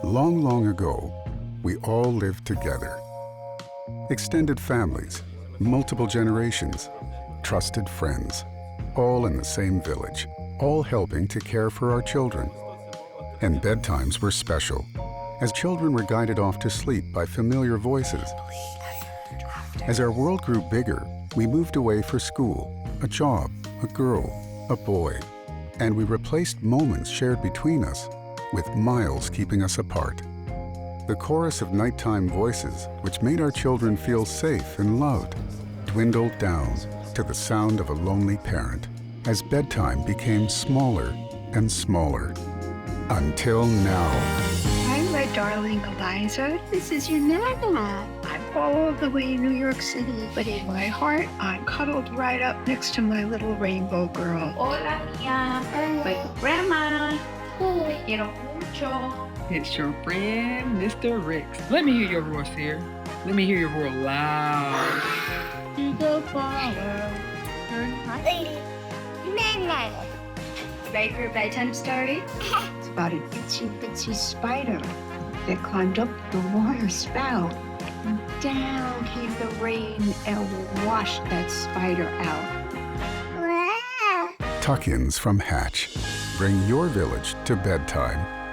Long, long ago, we all lived together. Extended families, multiple generations, trusted friends, all in the same village, all helping to care for our children. And bedtimes were special, as children were guided off to sleep by familiar voices. As our world grew bigger, we moved away for school, a job, a girl, a boy, and we replaced moments shared between us with miles keeping us apart. The chorus of nighttime voices, which made our children feel safe and loved, dwindled down to the sound of a lonely parent as bedtime became smaller and smaller. Until now. Hi, my darling Eliza. This is your Nana. I'm all the way in New York City, but in my heart, I'm cuddled right up next to my little rainbow girl. Hola, mía. Soy tu grandma. Te quiero mucho. It's your friend, Mr. Rex. Let me hear your roar, Sarah. Let me hear your roar loud. Ready for bedtime story? It's about an itsy bitsy spider that climbed up the water spout. And down came the rain and washed that spider out. Tuck-ins from Hatch. Bring your village to bedtime.